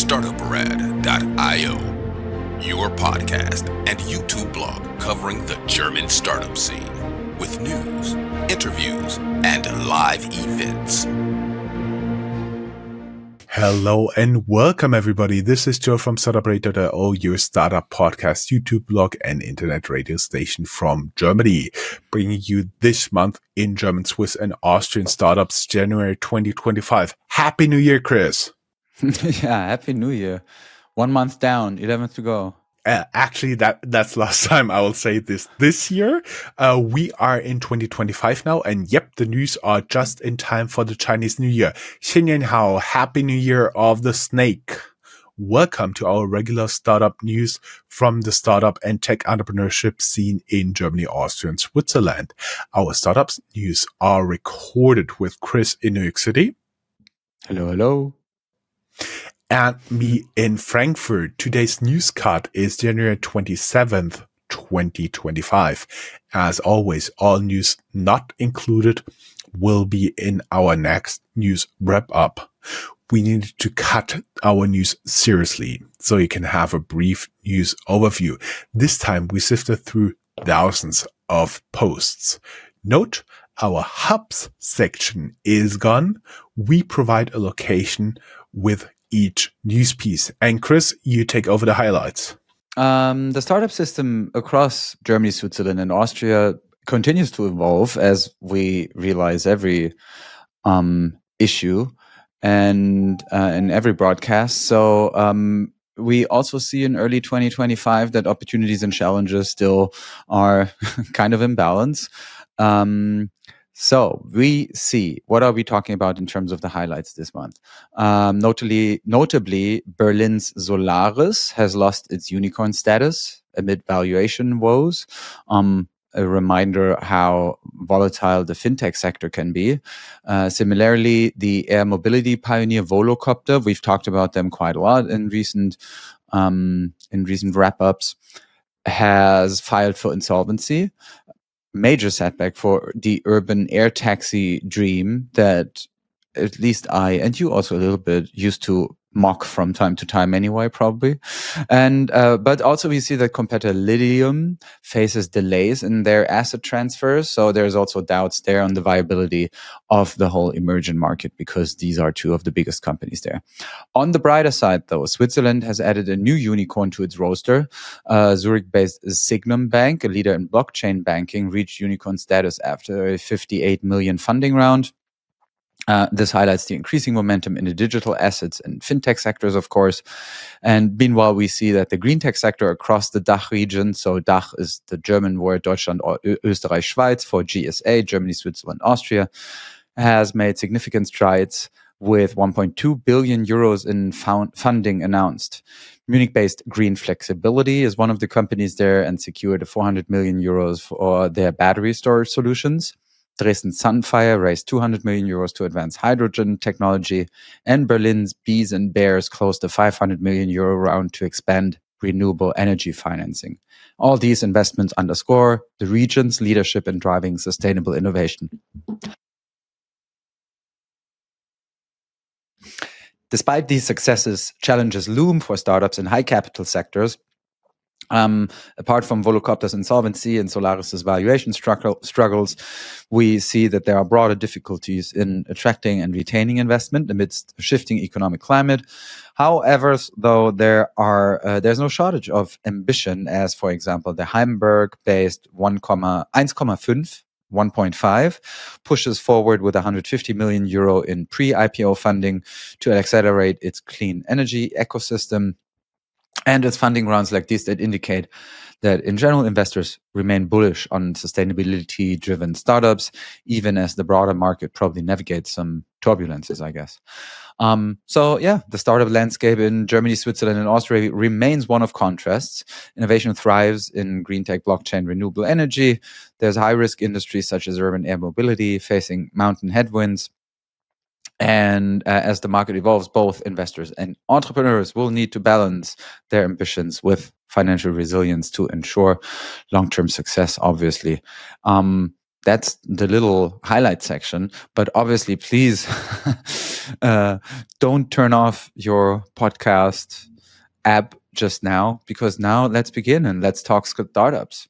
Startuprad.io, your podcast and YouTube blog covering the German startup scene with news, interviews, and live events. Hello and welcome everybody. This is Joe from Startuprad.io, your startup podcast, YouTube blog and internet radio station from Germany, bringing you this month in German, Swiss and Austrian startups, January 2025. Happy New Year, Chris. Yeah, Happy New Year. 1 month down, 11th to go. Actually, that's last time I will say this. This year, we are in 2025 now, and yep, the news are just in time for the Chinese New Year. 新年好, Happy New Year of the Snake. Welcome to our regular startup news from the startup and tech entrepreneurship scene in Germany, Austria, and Switzerland. Our startups news are recorded with Chris in New York City. Hello. And me in Frankfurt. Today's news cut is January 27th, 2025. As always, all news not included will be in our next news wrap up. We needed to cut our news seriously so you can have a brief news overview. This time we sifted through thousands of posts. Note, our hubs section is gone. We provide a location with each news piece. And Chris, you take over the highlights. The startup system across Germany, Switzerland, and Austria continues to evolve as we realize every issue and in every broadcast. So we also see in early 2025 that opportunities and challenges still are kind of in balance. So we see, what are we talking about in terms of the highlights this month? Notably, Berlin's Solaris has lost its unicorn status amid valuation woes. A reminder how volatile the fintech sector can be. Similarly, the air mobility pioneer Volocopter, we've talked about them quite a lot in recent wrap-ups, has filed for insolvency. Major setback for the urban air taxi dream that at least I, and you also a little bit, used to mock from time to time anyway, probably. And but also we see that competitor Lydium faces delays in their asset transfers. So there's also doubts there on the viability of the whole emerging market because these are two of the biggest companies there. On the brighter side, though, Switzerland has added a new unicorn to its roster. Zurich-based Signum Bank, a leader in blockchain banking, reached unicorn status after a 58 million funding round. This highlights the increasing momentum in the digital assets and fintech sectors, of course. And meanwhile, we see that the green tech sector across the DACH region, so DACH is the German word Deutschland, Österreich, Schweiz for GSA, Germany, Switzerland, Austria, has made significant strides with 1.2 billion euros in funding announced. Munich-based Green Flexibility is one of the companies there and secured 400 million euros for their battery storage solutions. Dresden Sunfire raised 200 million euros to advance hydrogen technology, and Berlin's Bees and Bears closed a 500 million euro round to expand renewable energy financing. All these investments underscore the region's leadership in driving sustainable innovation. Despite these successes, challenges loom for startups in high capital sectors. Apart from Volocopter's insolvency and Solaris's valuation struggles, we see that there are broader difficulties in attracting and retaining investment amidst a shifting economic climate. However, though, there's no shortage of ambition, as, for example, the Hamburg-based 1.5 pushes forward with 150 million euro in pre-IPO funding to accelerate its clean energy ecosystem. And it's funding rounds like this that indicate that in general, investors remain bullish on sustainability-driven startups, even as the broader market probably navigates some turbulences, I guess. The startup landscape in Germany, Switzerland, and Austria remains one of contrasts. Innovation thrives in green tech, blockchain, renewable energy. There's high-risk industries such as urban air mobility facing mountain headwinds. And as the market evolves, both investors and entrepreneurs will need to balance their ambitions with financial resilience to ensure long-term success, obviously. that's the little highlight section. But obviously, please don't turn off your podcast app just now, because now let's begin and let's talk startups.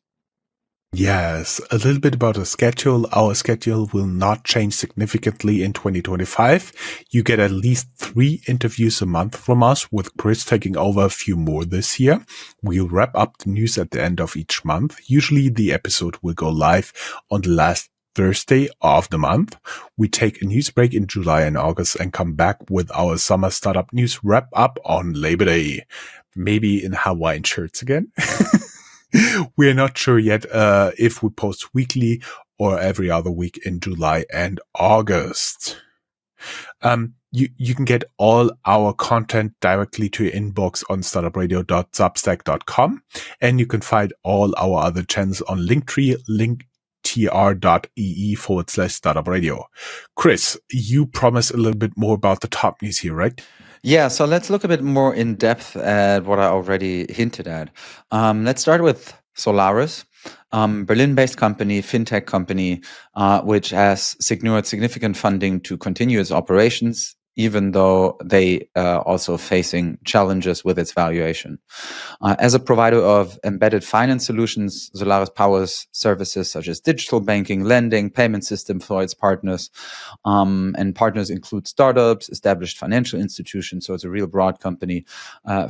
Yes, a little bit about the schedule. Our schedule will not change significantly in 2025. You get at least 3 interviews a month from us, with Chris taking over a few more this year. We'll wrap up the news at the end of each month. Usually the episode will go live on the last Thursday of the month. We take a news break in July and August and come back with our summer startup news wrap up on Labor Day. Maybe in Hawaiian shirts again. We're not sure yet if we post weekly or every other week in July and August. You can get all our content directly to your inbox on startupradio.substack.com, and you can find all our other channels on Linktree, linktr.ee/startupradio. Chris, you promised a little bit more about the top news here, right? Yeah, so let's look a bit more in depth at what I already hinted at. Let's start with Solaris, Berlin-based company, fintech company, which has secured significant funding to continue its operations, even though they also facing challenges with its valuation. As a provider of embedded finance solutions, Solaris powers services such as digital banking, lending, payment system for its partners. And partners include startups, established financial institutions, so it's a real broad company.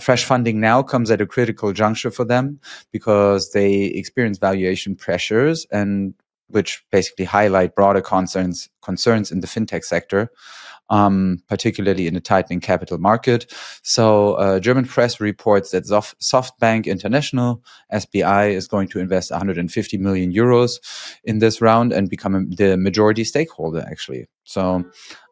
Fresh funding now comes at a critical juncture for them because they experience valuation pressures, and which basically highlight broader concerns in the fintech sector, particularly in a tightening capital market. So German press reports that SoftBank International, SBI, is going to invest 150 million euros in this round and become the majority stakeholder, actually. So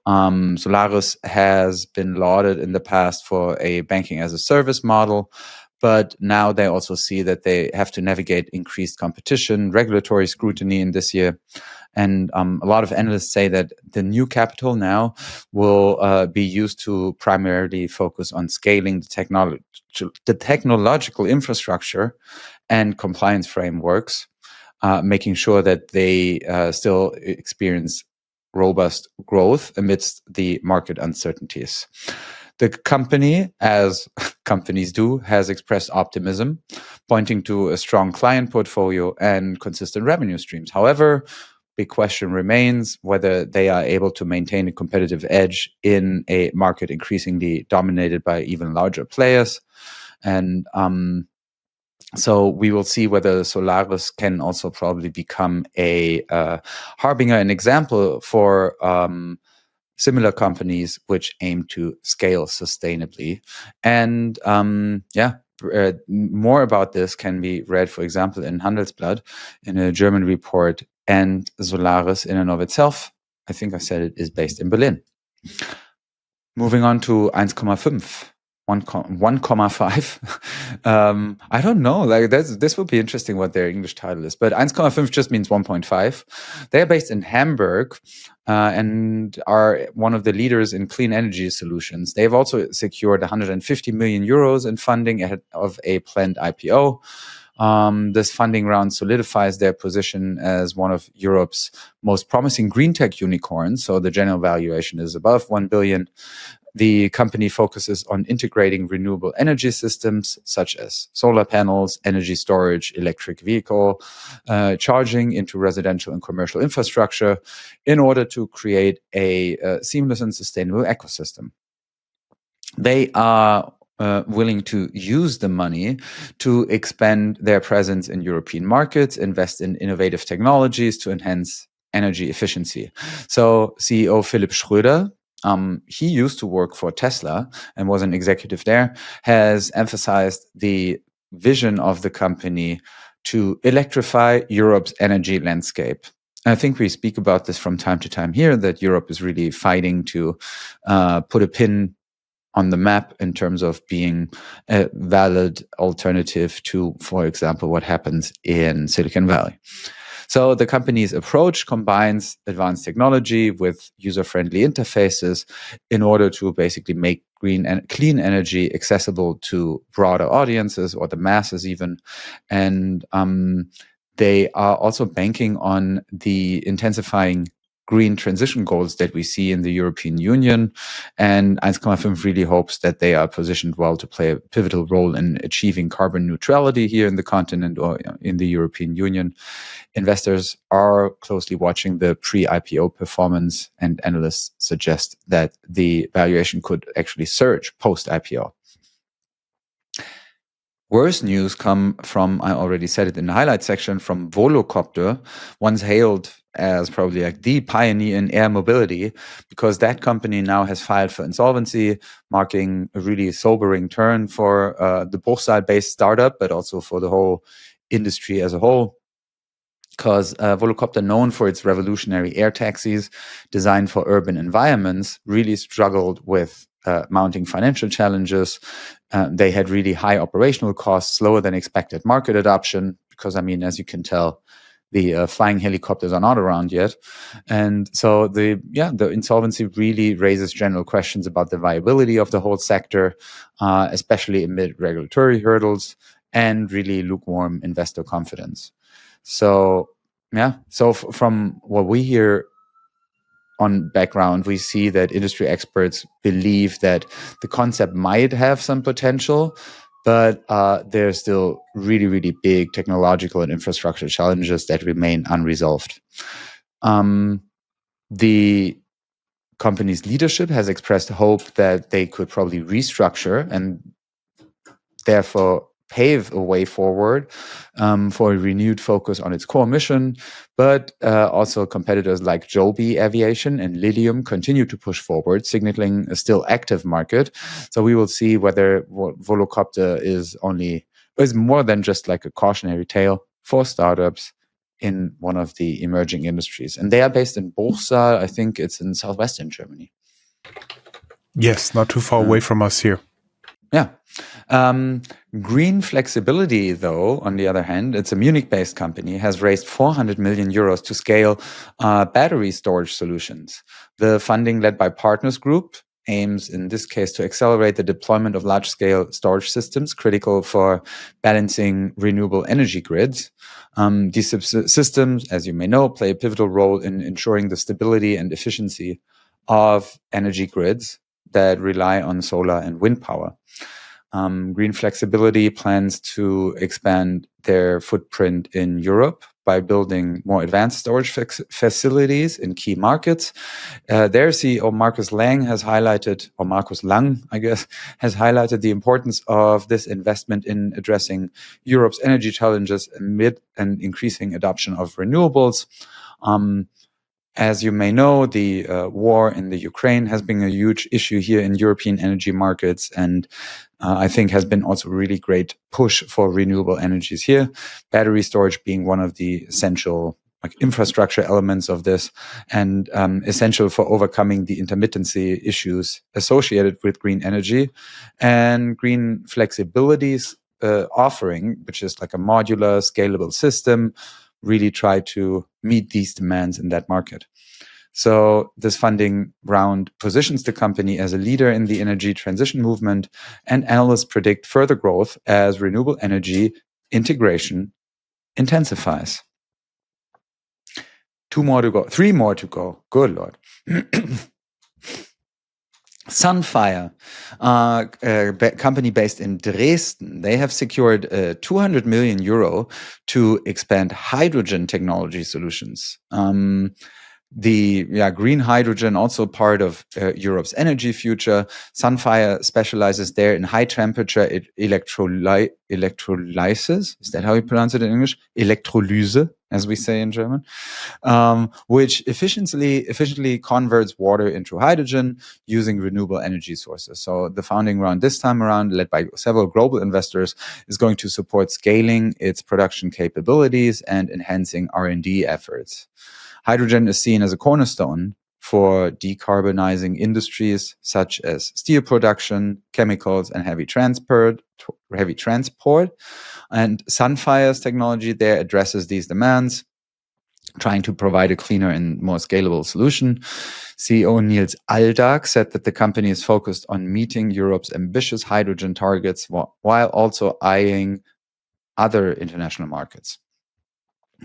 Solaris has been lauded in the past for a banking as a service model, but now they also see that they have to navigate increased competition, regulatory scrutiny in this year. And a lot of analysts say that the new capital now will be used to primarily focus on scaling the technological infrastructure and compliance frameworks, making sure that they still experience robust growth amidst the market uncertainties. The company, as companies do, has expressed optimism, pointing to a strong client portfolio and consistent revenue streams. However, big question remains whether they are able to maintain a competitive edge in a market increasingly dominated by even larger players. And so we will see whether Solaris can also probably become a harbinger, an example for similar companies which aim to scale sustainably. And more about this can be read, for example, in Handelsblatt, in a German report. And Solaris in and of itself, I think I said it, is based in Berlin. Moving on to 1,5. I don't know. Like this will be interesting what their English title is, but 1,5 just means 1.5. They are based in Hamburg and are one of the leaders in clean energy solutions. They've also secured 150 million euros in funding ahead of a planned IPO. This funding round solidifies their position as one of Europe's most promising green tech unicorns. So the general valuation is above 1 billion. The company focuses on integrating renewable energy systems such as solar panels, energy storage, electric vehicle charging into residential and commercial infrastructure in order to create a seamless and sustainable ecosystem. They are willing to use the money to expand their presence in European markets, invest in innovative technologies to enhance energy efficiency. So CEO Philipp Schröder, he used to work for Tesla and was an executive there, has emphasized the vision of the company to electrify Europe's energy landscape. I think we speak about this from time to time here, that Europe is really fighting to put a pin on the map in terms of being a valid alternative to, for example, what happens in Silicon Valley. So the company's approach combines advanced technology with user-friendly interfaces in order to basically make green and clean energy accessible to broader audiences or the masses even. And They are also banking on the intensifying green transition goals that we see in the European Union. And 1,5 really hopes that they are positioned well to play a pivotal role in achieving carbon neutrality here in the continent or in the European Union. Investors are closely watching the pre-IPO performance, and analysts suggest that the valuation could actually surge post-IPO. Worse news come from, I already said it in the highlight section, from Volocopter, once hailed as probably like the pioneer in air mobility, because that company now has filed for insolvency, marking a really sobering turn for the Bruchsal-based startup, but also for the whole industry as a whole. Because Volocopter, known for its revolutionary air taxis designed for urban environments, really struggled with mounting financial challenges. They had really high operational costs, slower than expected market adoption, because, I mean, as you can tell, the flying helicopters are not around yet. And so the insolvency really raises general questions about the viability of the whole sector, especially amid regulatory hurdles and really lukewarm investor confidence. So, from what we hear on background, we see that industry experts believe that the concept might have some potential, but there's still really, really big technological and infrastructure challenges that remain unresolved. The company's leadership has expressed hope that they could probably restructure and therefore pave a way forward for a renewed focus on its core mission. But also competitors like Joby Aviation and Lilium continue to push forward, signaling a still active market. So we will see whether Volocopter is more than just like a cautionary tale for startups in one of the emerging industries. And they are based in Bruchsal. I think it's in southwestern Germany. Yes, not too far away from us here. Yeah. Green Flexibility, though, on the other hand, it's a Munich-based company, has raised 400 million euros to scale battery storage solutions. The funding, led by Partners Group, aims in this case to accelerate the deployment of large-scale storage systems critical for balancing renewable energy grids. These systems, as you may know, play a pivotal role in ensuring the stability and efficiency of energy grids that rely on solar and wind power. Green Flexibility plans to expand their footprint in Europe by building more advanced storage facilities in key markets. Their CEO, Markus Lang, has highlighted the importance of this investment in addressing Europe's energy challenges amid an increasing adoption of renewables. As you may know, the war in the Ukraine has been a huge issue here in European energy markets, and I think has been also a really great push for renewable energies here. Battery storage being one of the essential infrastructure elements of this, and essential for overcoming the intermittency issues associated with green energy. And Green Flexibility's offering, which is like a modular, scalable system, really try to meet these demands in that market. So this funding round positions the company as a leader in the energy transition movement, and analysts predict further growth as renewable energy integration intensifies. 3 more to go. Good Lord. Sunfire, a company based in Dresden, they have secured 200 million euro to expand hydrogen technology solutions. Green hydrogen, also part of Europe's energy future. Sunfire specializes there in high temperature electrolysis. Is that how you pronounce it in English? Electrolyse, as we say in German, which efficiently converts water into hydrogen using renewable energy sources. So the founding round this time around, led by several global investors, is going to support scaling its production capabilities and enhancing R&D efforts. Hydrogen is seen as a cornerstone for decarbonizing industries such as steel production, chemicals, and heavy transport. And Sunfire's technology there addresses these demands, trying to provide a cleaner and more scalable solution. CEO Niels Aldag said that the company is focused on meeting Europe's ambitious hydrogen targets while also eyeing other international markets.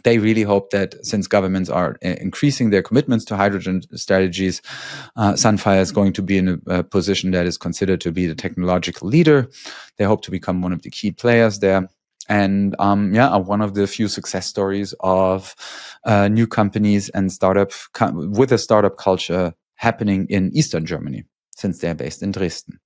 They really hope that since governments are increasing their commitments to hydrogen strategies, Sunfire is going to be in a position that is considered to be the technological leader. They hope to become one of the key players there. And are one of the few success stories of new companies and with a startup culture happening in Eastern Germany, since they're based in Dresden.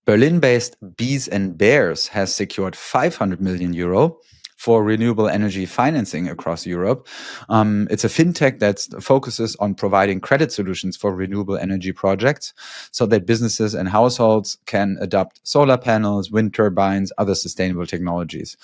Berlin-based Bees and Bears has secured 500 million euro for renewable energy financing across Europe. It's a fintech that focuses on providing credit solutions for renewable energy projects so that businesses and households can adopt solar panels, wind turbines, other sustainable technologies.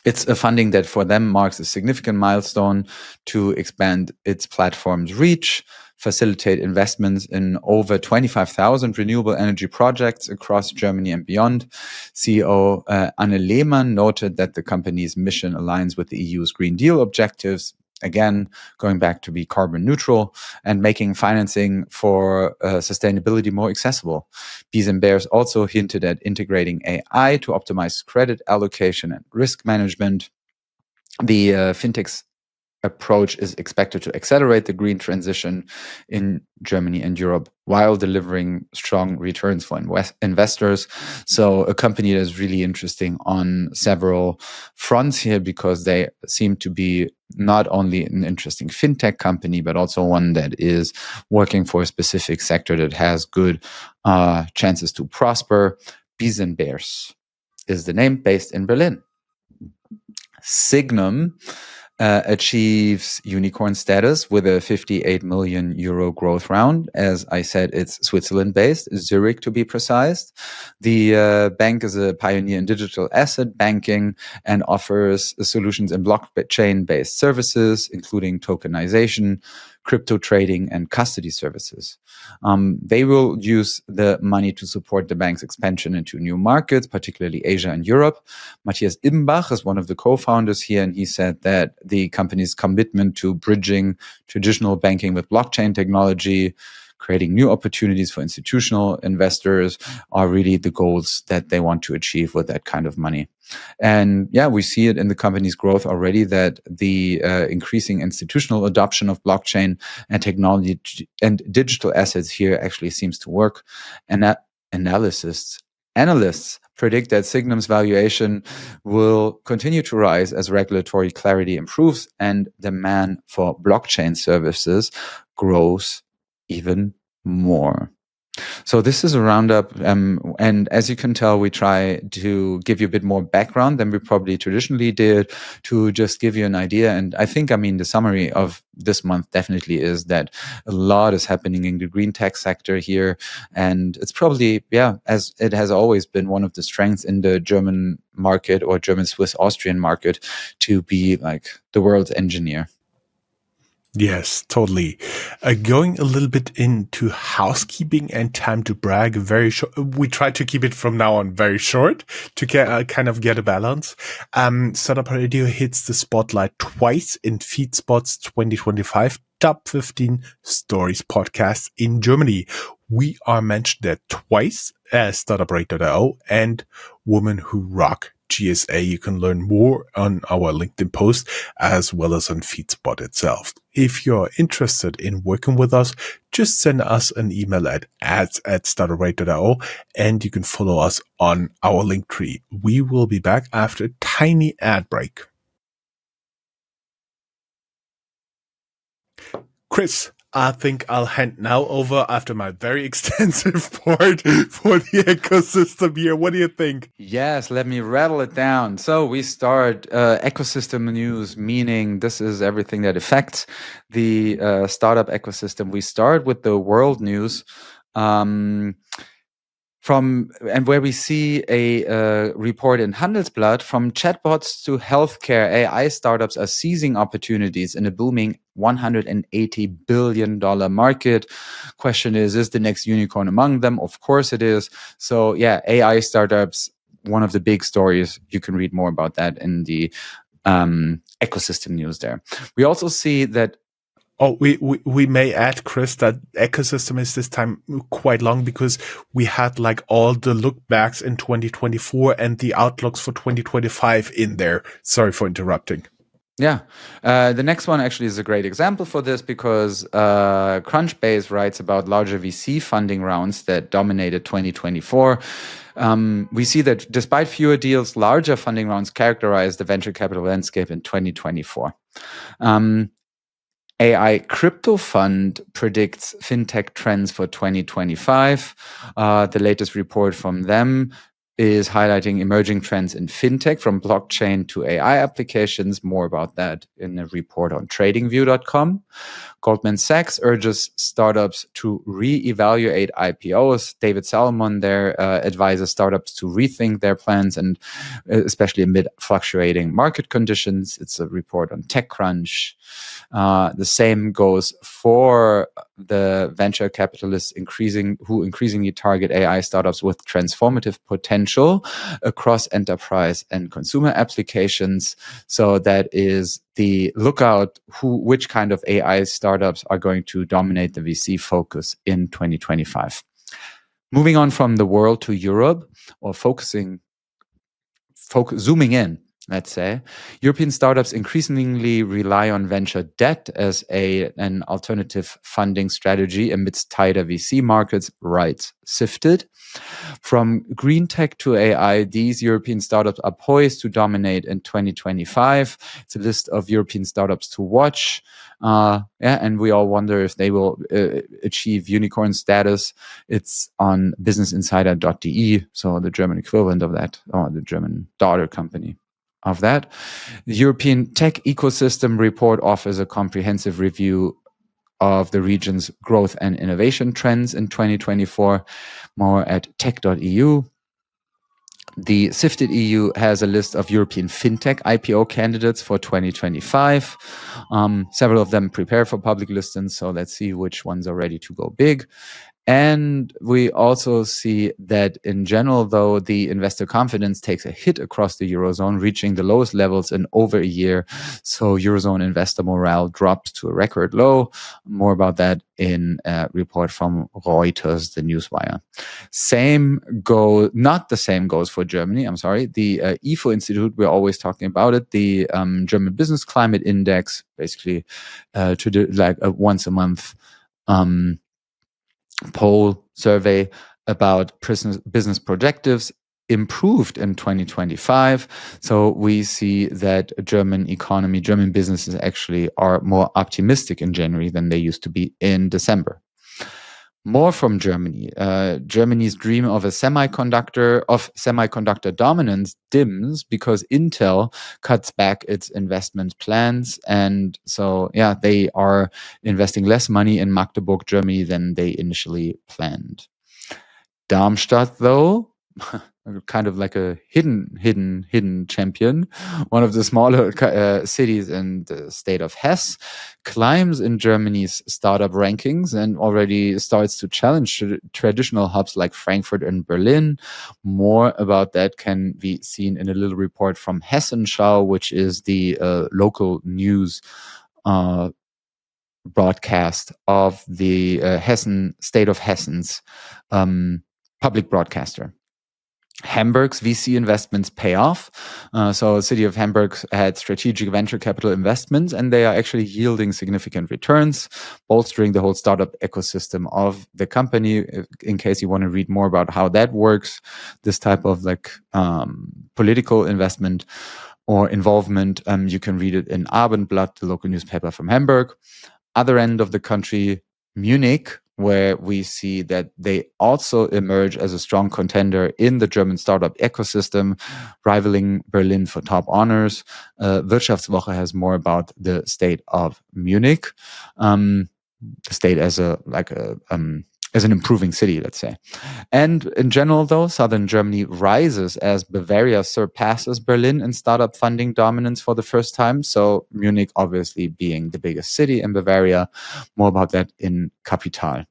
It's a funding that for them marks a significant milestone to expand its platform's reach, facilitate investments in over 25,000 renewable energy projects across Germany and beyond. CEO Anne Lehmann noted that the company's mission aligns with the EU's Green Deal objectives, again, going back to be carbon neutral and making financing for sustainability more accessible. Bees and Bears also hinted at integrating AI to optimize credit allocation and risk management. The fintech's approach is expected to accelerate the green transition in Germany and Europe while delivering strong returns for investors. So a company that is really interesting on several fronts here, because they seem to be not only an interesting fintech company, but also one that is working for a specific sector that has good chances to prosper. Bees and Bears is the name, based in Berlin. Signum achieves unicorn status with a 58 million euro growth round. As I said, it's Switzerland-based, Zurich to be precise. The bank is a pioneer in digital asset banking and offers solutions in blockchain-based services, including tokenization, crypto trading, and custody services. They will use the money to support the bank's expansion into new markets, particularly Asia and Europe. Matthias Imbach is one of the co-founders here, and he said that the company's commitment to bridging traditional banking with blockchain technology, creating new opportunities for institutional investors, are really the goals that they want to achieve with that kind of money. And we see it in the company's growth already, that the increasing institutional adoption of blockchain and technology and digital assets here actually seems to work. And that analysts predict that Signum's valuation will continue to rise as regulatory clarity improves and demand for blockchain services grows even more. So this is a roundup, and as you can tell, we try to give you a bit more background than we probably traditionally did, to just give you an idea. And I think, the summary of this month definitely is that a lot is happening in the green tech sector here, and it's probably, as it has always been, one of the strengths in the German market, or German, Swiss, Austrian market, to be like the world's engineer. Yes, totally. Going a little bit into housekeeping and time to brag, very short. We try to keep it from now on very short to kind of get a balance. Startuprad.io hits the spotlight twice in FeedSpot's 2025 Top 15 Stories podcast in Germany. We are mentioned there twice as Startuprad.io and Women Who Rock GSA. You can learn more on our LinkedIn post as well as on FeedSpot itself. If you're interested in working with us, just send us an email at ads@startuprad.io, and you can follow us on our link tree. We will be back after a tiny ad break. Chris, I think I'll hand now over after my very extensive part for the ecosystem here. What do you think? Yes, let me rattle it down. So we start ecosystem news, meaning this is everything that affects the startup ecosystem. We start with the world news. Where we see a report in Handelsblatt, from chatbots to healthcare, AI startups are seizing opportunities in a booming $180 billion market. Question is the next unicorn among them? Of course it is. So AI startups, one of the big stories. You can read more about that in the ecosystem news there. We also see that Oh, we may add, Chris, that ecosystem is this time quite long because we had like all the look backs in 2024 and the outlooks for 2025 in there. Sorry for interrupting. Yeah. The next one actually is a great example for this because Crunchbase writes about larger VC funding rounds that dominated 2024. We see that despite fewer deals, larger funding rounds characterized the venture capital landscape in 2024. AI Crypto Fund predicts fintech trends for 2025. The latest report from them is highlighting emerging trends in fintech from blockchain to AI applications. More about that in a report on tradingview.com. Goldman Sachs urges startups to re-evaluate IPOs. David Salomon there advises startups to rethink their plans, and especially amid fluctuating market conditions. It's a report on TechCrunch. The same goes for the venture capitalists who increasingly target AI startups with transformative potential across enterprise and consumer applications. So that is the lookout which kind of AI startups are going to dominate the VC focus in 2025. Moving on from the world to Europe, or zooming in, let's say, European startups increasingly rely on venture debt as an alternative funding strategy amidst tighter VC markets, writes Sifted. From green tech to AI, these European startups are poised to dominate in 2025. It's a list of European startups to watch. And we all wonder if they will achieve unicorn status. It's on businessinsider.de, so the German equivalent of that, or the German daughter company of that. The European Tech Ecosystem Report offers a comprehensive review of the region's growth and innovation trends in 2024, more at tech.eu. The Sifted EU has a list of European fintech IPO candidates for 2025. Several of them prepare for public listings, so let's see which ones are ready to go big. And we also see that in general, though, the investor confidence takes a hit across the Eurozone, reaching the lowest levels in over a year. So Eurozone investor morale drops to a record low. More about that in a report from Reuters, the newswire. Not the same goes for Germany. I'm sorry. The IFO Institute, we're always talking about it. The German Business Climate Index, basically like a once a month poll survey about business projectives improved in 2025. So we see that German businesses actually are more optimistic in January than they used to be in December. More from Germany. Germany's dream of semiconductor dominance dims because Intel cuts back its investment plans. And so, they are investing less money in Magdeburg, Germany than they initially planned. Darmstadt, though, kind of like a hidden champion, one of the smaller cities in the state of Hesse, climbs in Germany's startup rankings and already starts to challenge traditional hubs like Frankfurt and Berlin. More about that can be seen in a little report from Hessenschau, which is the local news broadcast of the state of Hessen's public broadcaster. Hamburg's VC investments pay off. So the city of Hamburg had strategic venture capital investments, and they are actually yielding significant returns, bolstering the whole startup ecosystem of the company. In case you want to read more about how that works, this type of political investment or involvement, you can read it in Abendblatt, the local newspaper from Hamburg. Other end of the country, Munich, where we see that they also emerge as a strong contender in the German startup ecosystem, rivaling Berlin for top honors. Wirtschaftswoche has more about the state of Munich, the state as an improving city, let's say. And in general, though, southern Germany rises as Bavaria surpasses Berlin in startup funding dominance for the first time. So Munich obviously being the biggest city in Bavaria. More about that in Capital.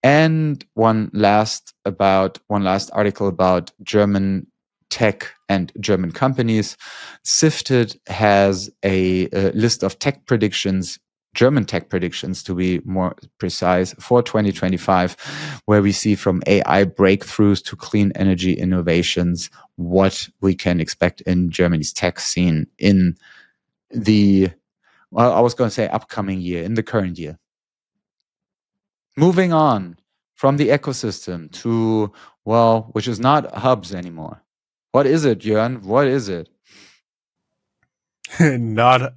And one last article about German tech and German companies. Sifted has a list of tech predictions German tech predictions, to be more precise, for 2025, where we see from AI breakthroughs to clean energy innovations, what we can expect in Germany's tech scene in the, well, I was going to say upcoming year, in the current year. Moving on from the ecosystem to, well, which is not hubs anymore. What is it, Jörn? What is it? Not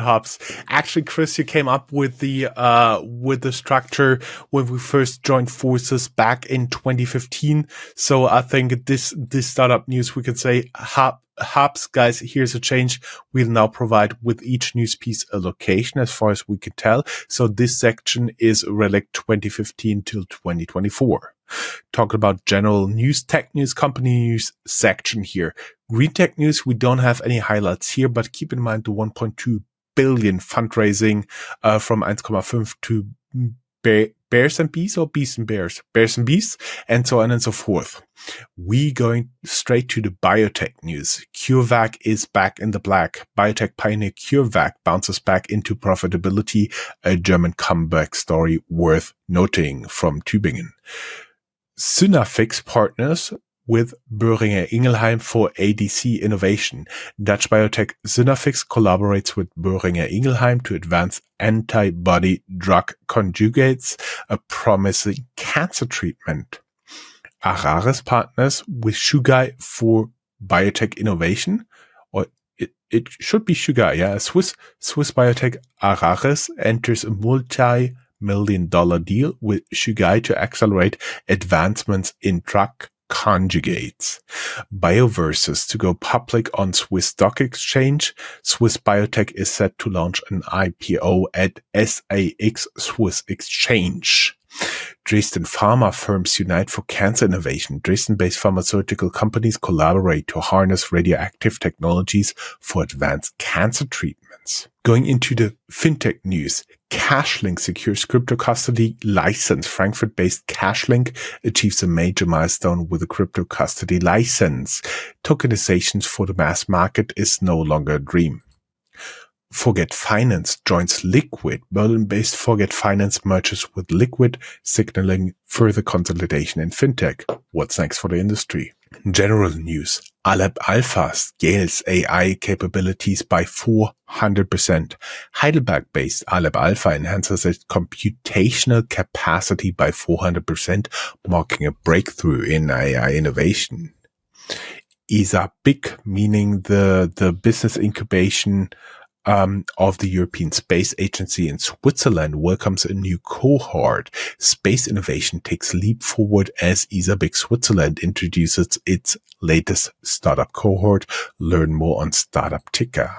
hubs. Actually, Chris, you came up with the structure when we first joined forces back in 2015. So I think this startup news, we could say hubs, guys. Here's a change. We'll now provide with each news piece a location, as far as we can tell. So this section is relic 2015 till 2024. Talk about general news, tech news, company news section here. Green tech news, we don't have any highlights here, but keep in mind the 1.2 billion fundraising from 1,5 to Bears and Bees, or Bees and Bears? Bears and Bees, and so on and so forth. We going straight to the biotech news. CureVac is back in the black. Biotech pioneer CureVac bounces back into profitability, a German comeback story worth noting from Tübingen. Synaffix partners with Boehringer Ingelheim for ADC innovation. Dutch biotech Synaffix collaborates with Boehringer Ingelheim to advance antibody drug conjugates, a promising cancer treatment. Araris partners with Chugai for biotech innovation, or it should be Chugai, yeah. Swiss biotech Araris enters a multi-million-dollar deal with Chugai to accelerate advancements in drug conjugates. Bioversus to go public on Swiss Stock Exchange. Swiss biotech is set to launch an IPO at SAX Swiss Exchange. Dresden pharma firms unite for cancer innovation. Dresden-based pharmaceutical companies collaborate to harness radioactive technologies for advanced cancer treatments. Going into the fintech news, Cashlink secures crypto custody license. Frankfurt-based Cashlink achieves a major milestone with a crypto custody license. Tokenization for the mass market is no longer a dream. Forget Finance joins Liquid. Berlin-based Forget Finance merges with Liquid, signaling further consolidation in fintech. What's next for the industry? General news. Aleb Alpha scales AI capabilities by 400%. Heidelberg-based Aleb Alpha enhances its computational capacity by 400%, marking a breakthrough in AI innovation. ESA BIC, meaning the business incubation of the European Space Agency in Switzerland, welcomes a new cohort. Space innovation takes a leap forward as ESA BIC Switzerland introduces its latest startup cohort. Learn more on Startup Ticker.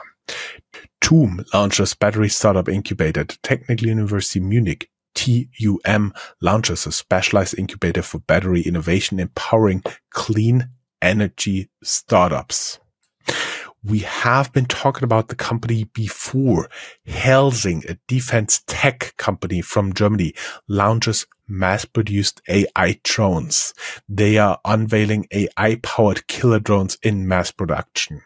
TUM launches battery startup incubator at Technical University Munich. TUM launches a specialized incubator for battery innovation, empowering clean energy startups. We have been talking about the company before. Helsing, a defense tech company from Germany, launches mass-produced AI drones. They are unveiling AI-powered killer drones in mass production.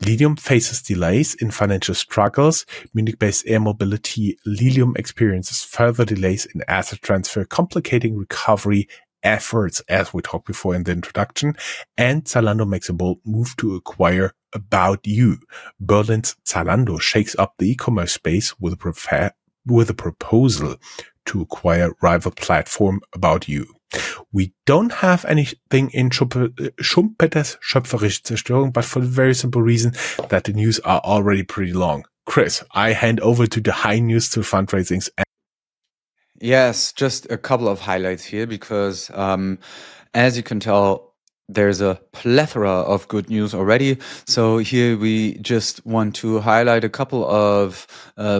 Lilium faces delays in financial struggles. Munich-based air mobility Lilium experiences further delays in asset transfer, complicating recovery efforts, as we talked before in the introduction. And Zalando makes a bold move to acquire About You. Berlin's Zalando shakes up the e-commerce space with a proposal to acquire rival platform About You. We don't have anything in Schumpeter's schöpferische Zerstörung, but for the very simple reason that the news are already pretty long. Chris, I hand over to the high news to fundraisings. Yes, just a couple of highlights here because, as you can tell, there's a plethora of good news already. So here we just want to highlight a couple of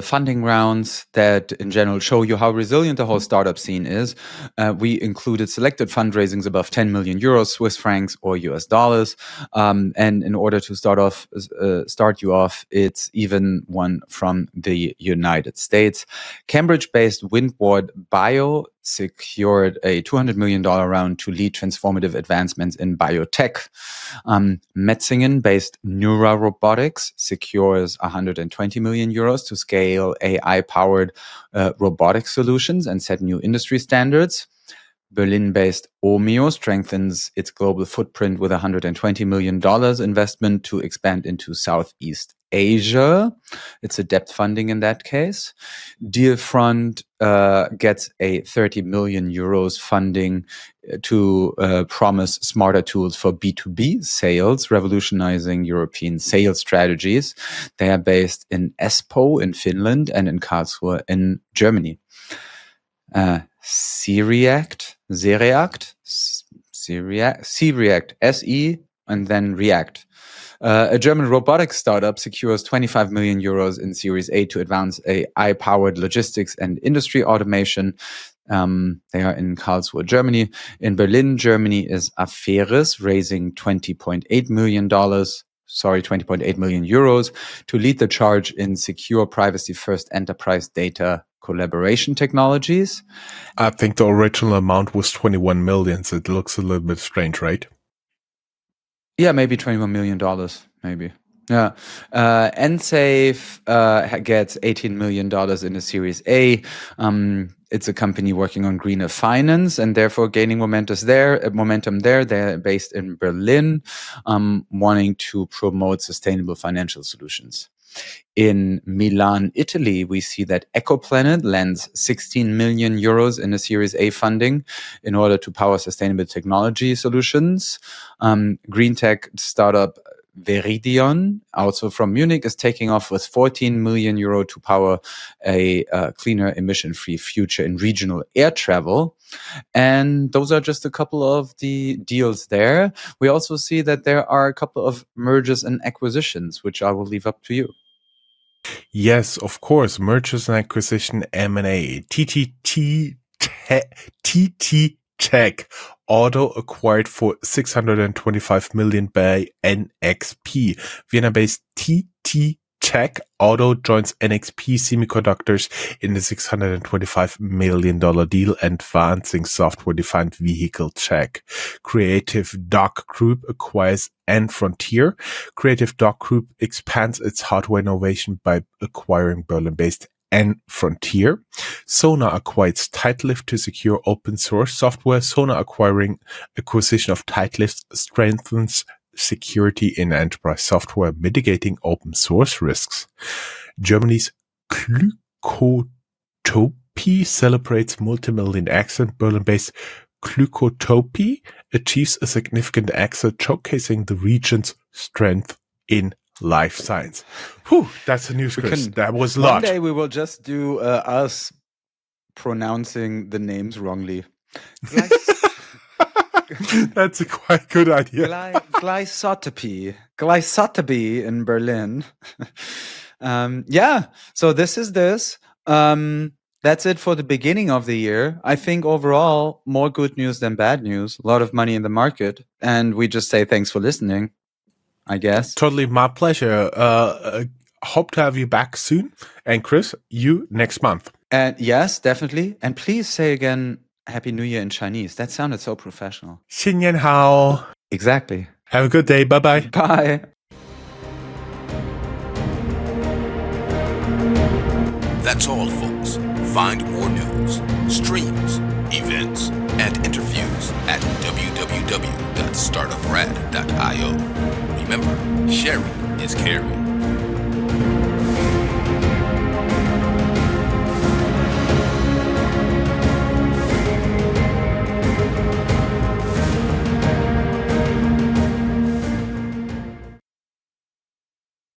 funding rounds that in general show you how resilient the whole startup scene is. We included selected fundraisings above 10 million euros, Swiss francs, or US dollars. And in order to start you off, it's even one from the United States. Cambridge-based Windward Bio secured a $200 million round to lead transformative advancements in biotech. Metzingen-based Neura Robotics secures 120 million euros to scale AI-powered robotic solutions and set new industry standards. Berlin-based Omeo strengthens its global footprint with $120 million investment to expand into Southeast Asia. It's a debt funding in that case. Dealfront gets a 30 million euros funding to promise smarter tools for B2B sales, revolutionizing European sales strategies. They are based in Espoo in Finland and in Karlsruhe in Germany. C-React, SE, and then React. A German robotics startup secures 25 million euros in Series A to advance AI-powered logistics and industry automation. They are in Karlsruhe, Germany. In Berlin, Germany is Aferis, raising $20.8 million to lead the charge in secure privacy-first enterprise data collaboration technologies. I think the original amount was 21 million, so it looks a little bit strange, right? Yeah, maybe $21 million, maybe. Yeah. Ensafe gets $18 million in a Series A. It's a company working on greener finance and therefore gaining momentum there. They're based in Berlin, wanting to promote sustainable financial solutions. In Milan, Italy, we see that EcoPlanet lends 16 million euros in a Series A funding in order to power sustainable technology solutions. Green tech startup Veridion, also from Munich, is taking off with 14 million euro to power a cleaner, emission-free future in regional air travel. And those are just a couple of the deals there. We also see that there are a couple of mergers and acquisitions, which I will leave up to you. Yes, of course. Mergers and acquisition, M&A. TT Tech Auto acquired for 625 million by NXP. Vienna-based TT Tech Auto joins NXP Semiconductors in the $625 million deal, advancing software-defined vehicle tech. Creative Dog Group acquires Frontier. Creative Dog Group expands its hardware innovation by acquiring Berlin-based Frontier. Sona acquires Tidelift to secure open source software. Sona acquiring acquisition of Tidelift strengthens security in enterprise software, mitigating open source risks. Germany's Glykotopie celebrates multi-million exit. Berlin-based Glykotopie achieves a significant exit, showcasing the region's strength in life science. Whew, that's the news, Chris. That was a lot. One day we will just do us pronouncing the names wrongly. That's a quite good idea. Glysotopy in Berlin. So this is this. That's it for the beginning of the year. I think overall, more good news than bad news. A lot of money in the market. And we just say thanks for listening, I guess. Totally my pleasure. Hope to have you back soon. And Chris, you next month. And yes, definitely. And please say again, Happy New Year in Chinese. That sounded so professional. 新年好. Exactly. Have a good day. Bye-bye. Bye. That's all, folks. Find more news, streams, events, and interviews at www.startuprad.io. Remember, sharing is caring.